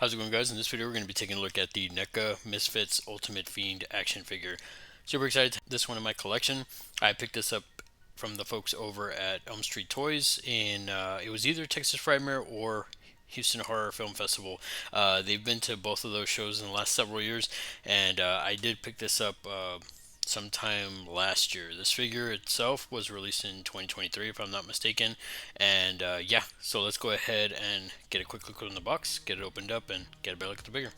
How's it going, guys? In this video we're going to be taking a look at the NECA Misfits Ultimate Fiend action figure. Super excited to have this one in my collection. I picked this up from the folks over at Elm Street Toys in it was either Texas Frightmare or Houston Horror Film Festival. They've been to both of those shows in the last several years, and I did pick this up sometime last year. This figure itself was released in 2023, if I'm not mistaken. And yeah, so let's go ahead and get a quick look in the box, get it opened up, and get a better look at the figure.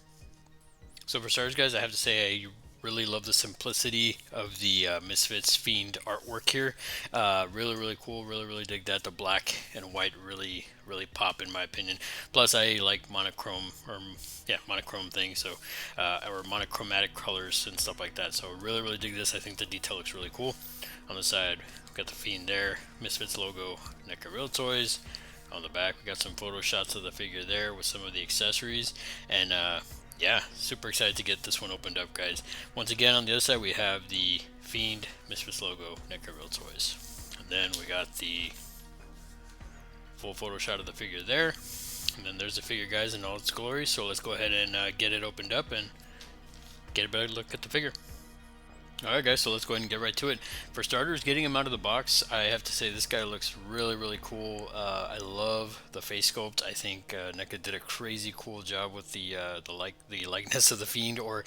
So for starters, guys, I have to say I really love the simplicity of the Misfits Fiend artwork here. Really cool. Really dig that. The black and white really pop in my opinion. Plus, I like monochrome monochrome things. So or monochromatic colors and stuff like that. So really dig this. I think the detail looks really cool. On the side, we've got the Fiend there, Misfits logo, NECA Real Toys. On the back, we got some photo shots of the figure there with some of the accessories, and yeah, super excited to get this one opened up, guys. Once again, on the other side, we have the Fiend Misfits logo, NECA Real Toys. And then we got the full photo shot of the figure there. And then there's the figure, guys, in all its glory. So let's go ahead and get it opened up and get a better look at the figure. Alright, guys, so let's go ahead and get right to it. For starters, getting him out of the box, I have to say this guy looks really cool. I love the face sculpt. I think NECA did a crazy cool job with the likeness of the Fiend, or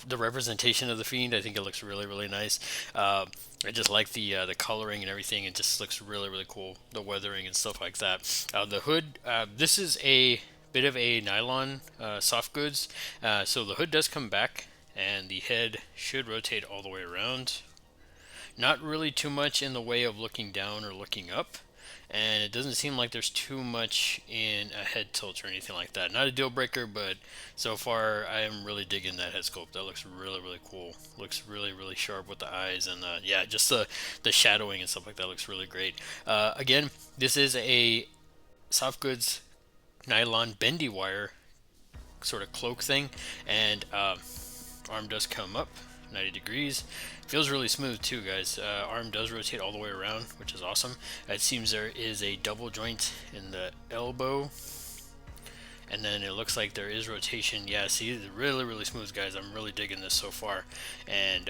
the representation of the Fiend. I think it looks really nice. I just like the coloring and everything. It just looks really cool. The weathering and stuff like that. The hood, this is a bit of a nylon soft goods, so the hood does come back, and the head should rotate all the way around. Not really too much in the way of looking down or looking up, and it doesn't seem like there's too much in a head tilt or anything like that. Not a deal breaker, but so far I am really digging that head sculpt. That looks really cool. Looks really sharp with the eyes, and yeah, just the shadowing and stuff like that looks really great. Again, this is a soft goods nylon bendy wire sort of cloak thing, and arm does come up 90 degrees. Feels really smooth too, guys. Arm does rotate all the way around, which is awesome. It seems there is a double joint in the elbow, and then it looks like there is rotation. Yeah, see, really smooth, guys. I'm really digging this so far. And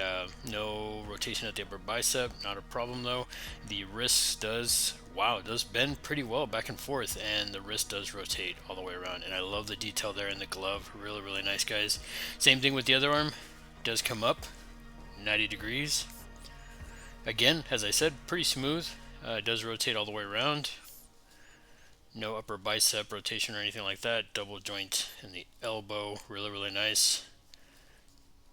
no rotation at the upper bicep, not a problem though. The wrist does, wow, it does bend pretty well back and forth, and the wrist does rotate all the way around. And I love the detail there in the glove. Really nice, guys. Same thing with the other arm. It does come up 90 degrees. Again, as I said, pretty smooth. It does rotate all the way around. No upper bicep rotation or anything like that. Double joint in the elbow, really nice.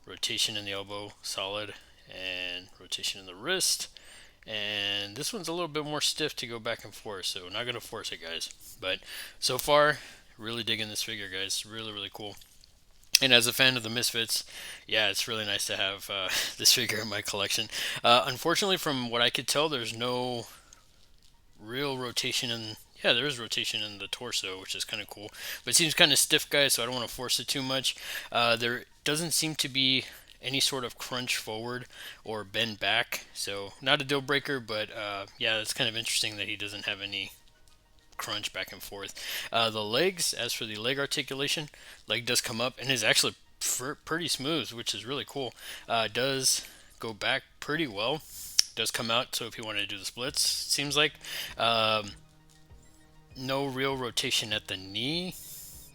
Rotation in the elbow, solid, and rotation in the wrist. And this one's a little bit more stiff to go back and forth, so not gonna force it, guys. But so far, really digging this figure, guys. Really cool. And as a fan of the Misfits, yeah, it's really nice to have this figure in my collection. Unfortunately, from what I could tell, there's no real rotation in, yeah, there is rotation in the torso, which is kind of cool, but it seems kind of stiff, guys, so I don't want to force it too much. There doesn't seem to be any sort of crunch forward or bend back, so not a deal breaker, but yeah, it's kind of interesting that he doesn't have any crunch back and forth. The legs, as for the leg articulation, leg does come up and is actually pretty smooth, which is really cool. Does go back pretty well. Does come out, so if you want to do the splits, seems like no real rotation at the knee.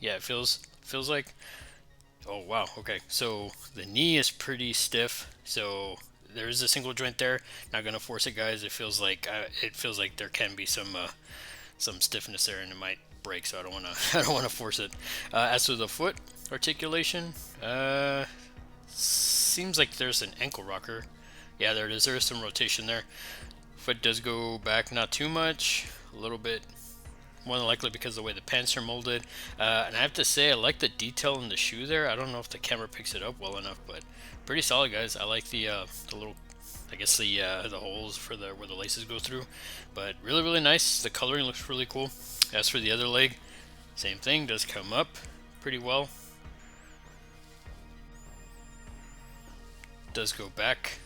Yeah, it feels like, oh wow, okay, so the knee is pretty stiff, so there is a single joint there. Not gonna force it, guys. It feels like there can be some stiffness there, and it might break, so I don't want to I don't want to force it. As to the foot articulation, seems like there's an ankle rocker. Yeah, there it is. There is some rotation there. Foot does go back, not too much, a little bit, more than likely because of the way the pants are molded. And I have to say, I like the detail in the shoe there. I don't know if the camera picks it up well enough, but pretty solid, guys. I like the little, I guess the holes for the where the laces go through, but really nice. The coloring looks really cool. As for the other leg, same thing, does come up pretty well. Does go back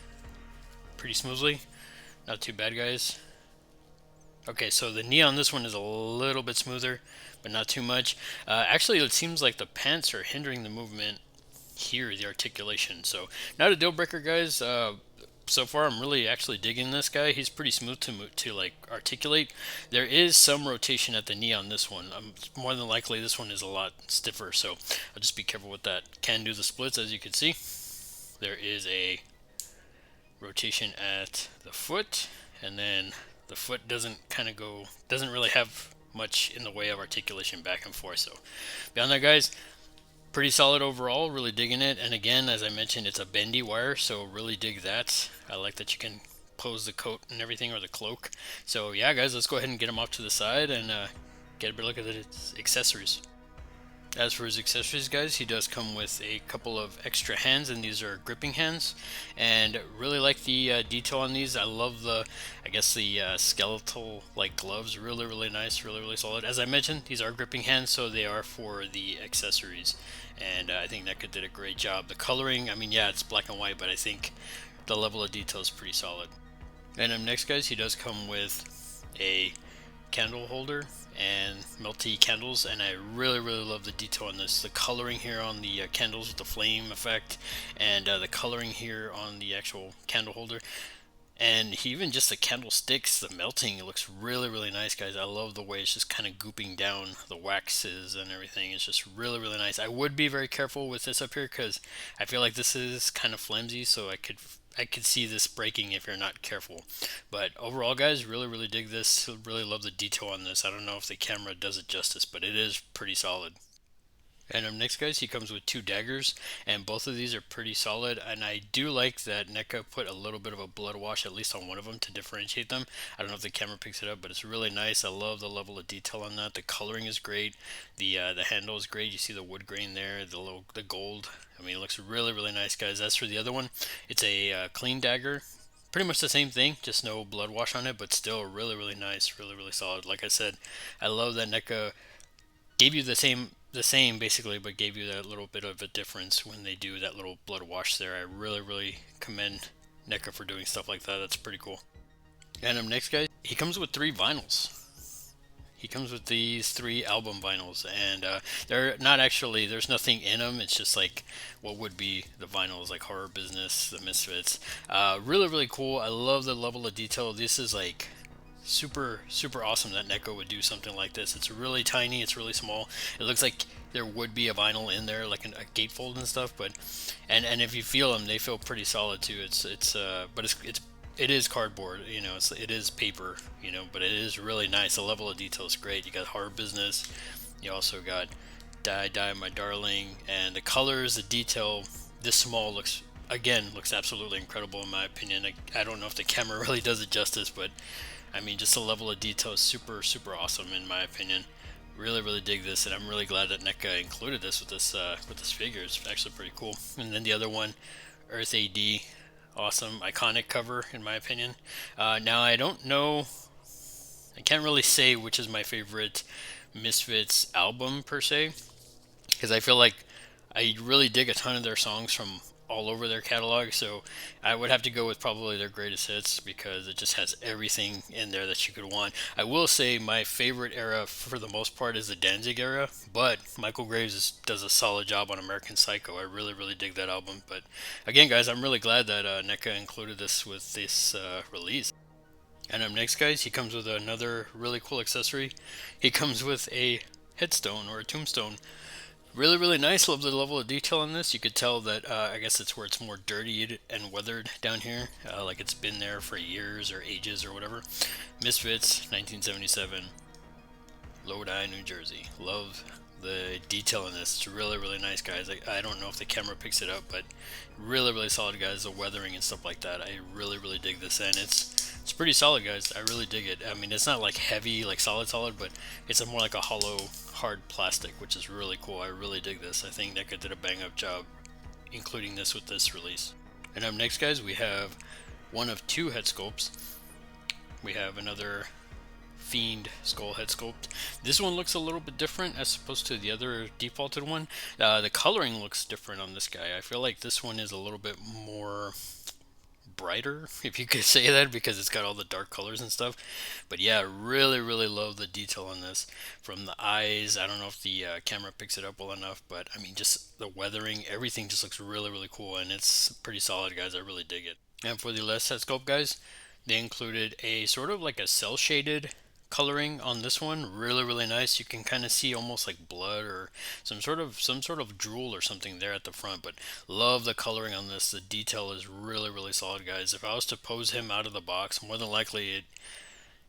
pretty smoothly. Not too bad, guys. Okay, so the knee on this one is a little bit smoother, but not too much. Actually, it seems like the pants are hindering the movement here, the articulation. So not a deal breaker, guys. So far, I'm really actually digging this guy. He's pretty smooth to like articulate. There is some rotation at the knee on this one. More than likely, this one is a lot stiffer, so I'll just be careful with that. Can do the splits, as you can see. There is a rotation at the foot, and then the foot doesn't really have much in the way of articulation back and forth. So beyond that, guys, pretty solid overall. Really digging it. And again, as I mentioned, it's a bendy wire, so really dig that. I like that you can close the coat and everything, or the cloak. So yeah, guys, let's go ahead and get them off to the side and get a better look at its accessories. As for his accessories, guys, he does come with a couple of extra hands, and these are gripping hands. And really like the detail on these. I love the skeletal like gloves. Really, really nice. Really, really solid. As I mentioned, these are gripping hands, so they are for the accessories. And I think NECA did a great job. The coloring, I mean, yeah, it's black and white, but I think the level of detail is pretty solid. And next, guys, he does come with a candle holder and melty candles, and I really love the detail on this. The coloring here on the candles with the flame effect, and the coloring here on the actual candle holder, and even just the candlesticks, the melting, it looks really nice, guys. I love the way it's just kind of gooping down the waxes and everything. It's just really nice. I would be very careful with this up here because I feel like this is kind of flimsy, so I could see this breaking if you're not careful. But overall, guys, really dig this. Really love the detail on this. I don't know if the camera does it justice, but it is pretty solid. And next, guys, he comes with two daggers, and both of these are pretty solid. And I do like that NECA put a little bit of a blood wash, at least on one of them, to differentiate them. I don't know if the camera picks it up, but it's really nice. I love the level of detail on that. The coloring is great. The handle is great. You see the wood grain there, the gold. I mean, it looks really nice, guys. As for the other one, it's a clean dagger. Pretty much the same thing, just no blood wash on it, but still really nice, really solid. Like I said, I love that NECA gave you the same basically, but gave you that little bit of a difference when they do that little blood wash there. I really commend NECA for doing stuff like that. That's pretty cool. And next, guys, he comes with 3 vinyls. He comes with these 3 album vinyls, and they're not actually, there's nothing in them. It's just like what would be the vinyls, like Horror Business, the Misfits. Really cool. I love the level of detail. This is like super awesome that NECA would do something like this. It's really tiny, it's really small. It looks like there would be a vinyl in there, like a gatefold and stuff, but and if you feel them, they feel pretty solid too. It is cardboard, it is paper, but it is really nice. The level of detail is great. You got Horror Business, you also got Die My Darling, and the colors, the detail, this small looks absolutely incredible in my opinion. I don't know if the camera really does it justice, but I mean, just the level of detail is super awesome in my opinion. Really dig this, and I'm really glad that NECA included this with this figure. It's actually pretty cool. And then the other one, Earth AD, awesome, iconic cover in my opinion. Now I don't know, I can't really say which is my favorite Misfits album per se, because I feel like I really dig a ton of their songs from all over their catalog, so I would have to go with probably their greatest hits because it just has everything in there that you could want. I will say my favorite era for the most part is the Danzig era, but Michael Graves does a solid job on American Psycho. I really dig that album. But again, guys, I'm really glad that NECA included this with this release. And up next, guys, he comes with another really cool accessory. He comes with a headstone, or a tombstone. Really nice. Love the level of detail on this. You could tell that I guess it's where it's more dirty and weathered down here, like it's been there for years or ages or whatever. Misfits, 1977, Lodi, New Jersey. Love the detail in this. It's really nice, guys. I don't know if the camera picks it up, but really solid, guys. The weathering and stuff like that. I really dig this, and it's pretty solid, guys. I really dig it. I mean, it's not like heavy, like solid, but it's more like a hollow, hard plastic, which is really cool. I really dig this. I think NECA did a bang-up job including this with this release. And up next, guys, we have one of 2 head sculpts. We have another Fiend skull head sculpt. This one looks a little bit different as opposed to the other defaulted one. The coloring looks different on this guy. I feel like this one is a little bit more brighter, if you could say that, because it's got all the dark colors and stuff. But yeah, really love the detail on this. From the eyes, I don't know if the camera picks it up well enough, but I mean, just the weathering, everything just looks really cool, and it's pretty solid, guys. I really dig it. And for the last set sculpt, guys, they included a sort of like a cell shaded coloring on this one. Really nice. You can kind of see almost like blood or some sort of drool or something there at the front, but love the coloring on this. The detail is really solid, guys. If I was to pose him out of the box, more than likely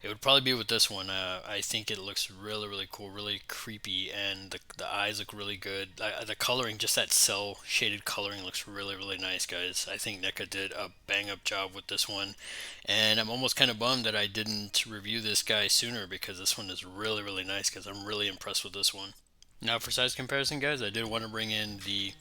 it would probably be with this one. I think it looks really cool, really creepy, and the eyes look really good. The coloring, just that cell shaded coloring, looks really nice, guys. I think NECA did a bang up job with this one, and I'm almost kind of bummed that I didn't review this guy sooner, because this one is really nice, because I'm really impressed with this one. Now for size comparison, guys, I did want to bring in the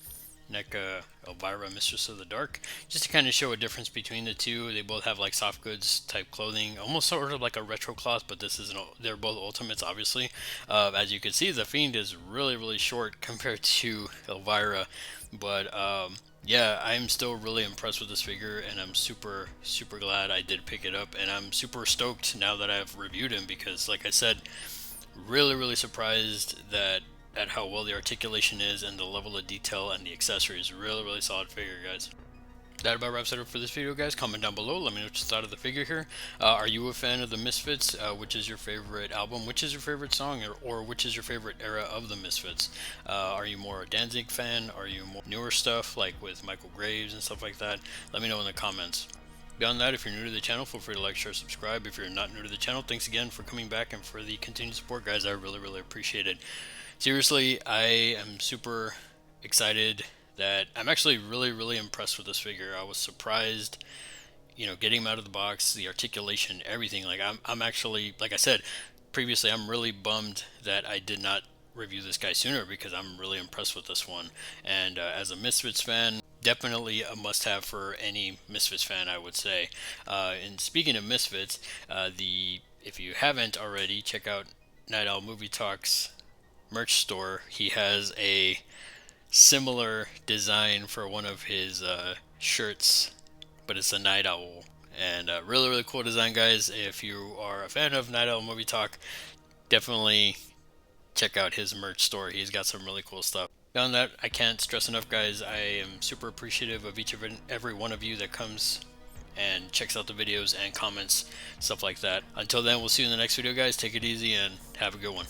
NECA Elvira Mistress of the Dark, just to kind of show a difference between the two. They both have like soft goods type clothing, almost sort of like a retro cloth, but this isn't. They're both ultimates, obviously. As you can see, the Fiend is really short compared to Elvira, but yeah, I'm still really impressed with this figure, and I'm super glad I did pick it up, and I'm super stoked now that I've reviewed him, because like I said, really surprised that at how well the articulation is and the level of detail and the accessories. Really solid figure, guys. That about wraps it up for this video, guys. Comment down below, let me know what you thought of the figure here. Are you a fan of the Misfits? Which is your favorite album? Which is your favorite song? Or which is your favorite era of the Misfits? Are you more a Danzig fan? Are you more newer stuff like with Michael Graves and stuff like that? Let me know in the comments. Beyond that, if you're new to the channel, feel free to like, share, subscribe. If you're not new to the channel, thanks again for coming back and for the continued support, guys. I really appreciate it. Seriously, I am super excited that I'm actually really impressed with this figure. I was surprised, getting him out of the box, the articulation, everything. Like I'm actually, like I said previously, I'm really bummed that I did not review this guy sooner, because I'm really impressed with this one. And as a Misfits fan, definitely a must-have for any Misfits fan, I would say. And speaking of Misfits, if you haven't already, check out Night Owl Movie Talks merch store. He has a similar design for one of his shirts, but it's a Night Owl, and really cool design, guys. If you are a fan of Night Owl Movie Talk, definitely check out his merch store. He's got some really cool stuff. Beyond that, I can't stress enough, guys, I am super appreciative of each and every one of you that comes and checks out the videos and comments, stuff like that. Until then, we'll see you in the next video, guys. Take it easy and have a good one.